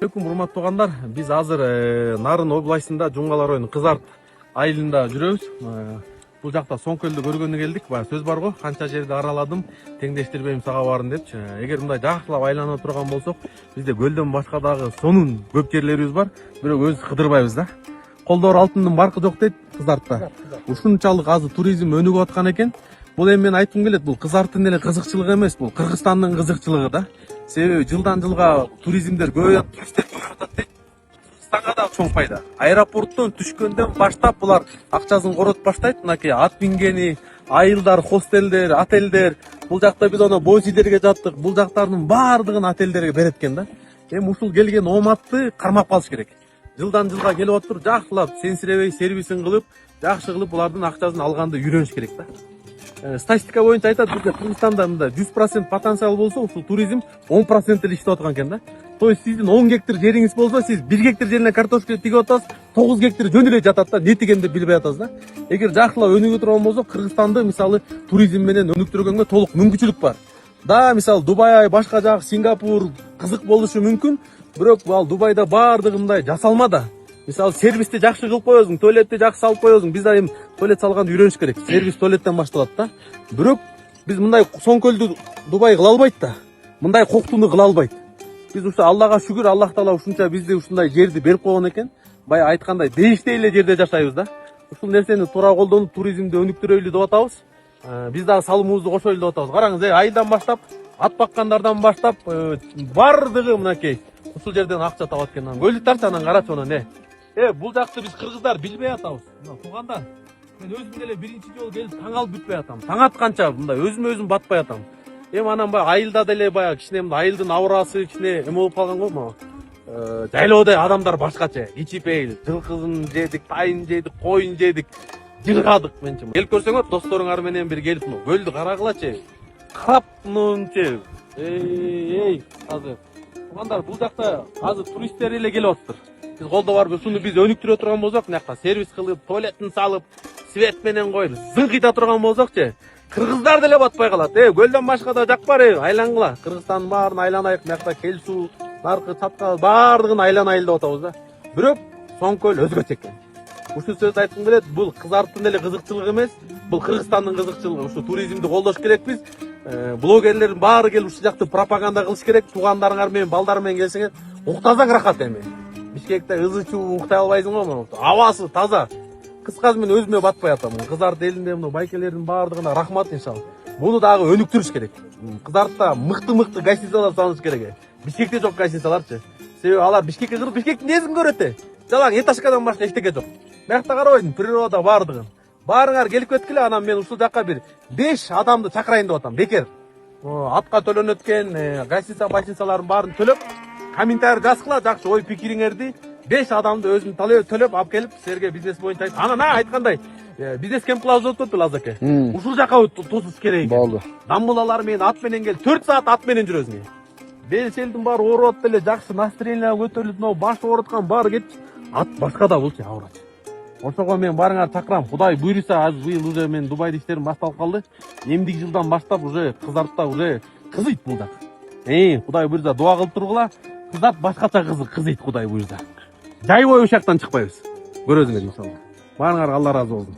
Assalamualaikum, урматтуу туугандар. Биз азыр Нарын областында Жумгалар району Кызарт айылында жүрөбүз. Бул жакта Соңкөлдү көргөнү келдик. Баягы сөз бар го, канча жерди араладым, теңдештирбейм сага барын депчи. Эгер мындай жакшылап айлана турган болсок, бизде көлдөн башка дагы сонун көп жерлерибиз бар. Бирок өзүбүз кыдырбайбыз да. Колдоор алтындын баркы жок дейт Кызартта. Ушунчалык азыр туризм өнүгүп аткан экен. Бул эми мен айткым келет, бул Кызарттын эле кызыкчылыгы эмес, бул Кыргызстандын кызыкчылыгы да. Себеби жылдан жылга туристтер көбөйөт дейт. Кыргызстанга да чоң пайда. Аэропорттон түшкөндөн баштап булар акчасын коротуп баштайт. Мынакей ат мингени, айылдар, хостелдер, отелдер. Бул жакта биз оны Бойсилерге жаттык. Бул жактардын баардыгын отелдерге берет экен да. Эми ушул келген ооматты кармап калыш керек. Жылдан жылга келип отур, жакшылап сенсиребей сервисин кылып, жакшы кылып булардын акчасын алганды үйрөнүш керек да. Статистика боюнча айтат, бизде Кыргызстанда мындай 100% потенциал болсо, ушул туризм 10% эле иштеп аткан экен да. То есть сиздин 10 гектар жериңиз болсо, сиз 1 гектар жерине картошка тигип атасыз, 9 гектар жөн эле жатат да, не тигенди билбей атасыз да. Эгер жакшылап өнүгө турган болсок, Кыргызстанды мисалы туризм менен өнүктүргөнгө толук мүмкүнчүлүк бар. Да, мисалы Дубай, башка жак Сингапур кызык болушу мүмкүн, бирок ал Дубайда баардыгы мындай жасалма да. Мисалы сервисти жакшы кылып коесуң, туалетти жакшы салып коесуң. Биз да эми туалет салганды үйрөнүш керек. Сервис туалеттен башталат да. Бирок биз мындай Соңкөлдү Дубай кыла албайт да. Мындай коктууну кыла албайт. Биз ушу Аллага шүгүр, Аллах таала ушунча бизди ушундай жерди берип койгон экен. Бая айткандай, дейиштей эле жерде жашайбыз да. Ушул нерсени туура колдонуп, туризмди өнүктүрөлү деп атабыз. Биз дагы салымыбызды кошойлу деп атабыз. Караңыз, айылдан баштап, ат баккандардан баштап, баардыгы мынакей ушул жерден акча табат экен. Көлдү тарчы, анан карачы ону не. Бул жакты биз кыргыздар билбей атабыз. Туугандар, мен өзүм деле биринчи жолу келип таң алып бүтпөй атам. Таң атканча мындай өзүмө өзүм батпай атам. Эми анан баягы айылда деле баягы кичине мындай айылдын аурасы кичине эме болуп калган го, могу. Жайлоодой адамдар башкача. Кичипейил, жылкысын жедик, тайын жедик, коюн жедик, жыргадык менчи. Келип көрсөңөр, досторуңар менен бир келип көлдү карагылачы. Карап мынчы. Азыр. Туугандар, бул жакта азыр туристтер эле келип атыптыр. Биз колдо барып ушуну биз өнүктүрө турган болсок, мынакта сервис кылып, туалетін салып, свет менен коюп, зыңкыйта турган болсокчу, кыргыздар деле батпай калат. Көлдөн башка да жак бар, айлангыла. Кыргызстандын баарын айланайык, мынакта Кел суу, наркы, чаткал баардыгын айланайыл деп атабыз да. Бирок Соңкөл өзгөчө экен. Ушул сөздү айткым келет, бул Кызарттын эле кызыкчылыгы эмес, бул Кыргызстандын кызыкчылыгы. Ушу туризмди колдош керекпиз. Блогерлердин баары келип ушул жакты пропаганда кылыш керек. Туугандарыңар менен, балдар менен келсеңер, уктасаң рахат эми. Бишкекте ызы чуу уктай албайсың го, абасы таза. Кыскасы мен өзүмө батпай атам. Кызарт элинде мына байкелердин баардыгына рахмат иншалла. Муну дагы өнүктүрүш керек. Кызартта мыкты гостиницалар салыш керек. Бишкекте жок гостиницаларчы. Себеби алар Бишкекке кырып, Бишкектин несин көрөт? Жалаң этажкадан башка эчтеке жок. Биякта карабайсың, природа баардыгын. Баарыңар келип кеткиле, анан мен ушул жакка бир 5 адамды чакырайын деп атам, бекер. Атка төлөнөт экен, гостиницалардын баарын төлөп, комментарий жазгыла, жакшы ой пикириңерди. 5 адамды өзүм төлөп алып келип, силерге бизнес боюнча айтып. Анан айткандай, бизнес кемп плаза өтөт Лазаке. Ушул жака тосуш керек экен. Болду. Дамбулалар менен ат менен кел, 4 саат ат менен жүрөсүң. Белселдин баары ооруп деле, жакшы настроение көтөрүлүп, мына баш ооруткан баары кетчи. Ат башка да болчу, аурачы. Ошого мен барыңар чакырам. Кудай буйруса, азыр быйыл уже мен Дубайда иштерим башталып калды. Эмдиги жылдан баштап уже Кызартта уже кызыйт бул жак. Кудай буйруса дуа кылып тургула. Кызарт башкача кызыйт Кудай буйруса. Жай бою ушактан чыкпайбыз. Көрөсүңөр иншалла. Баарыңарга Алла ыраазы болсун.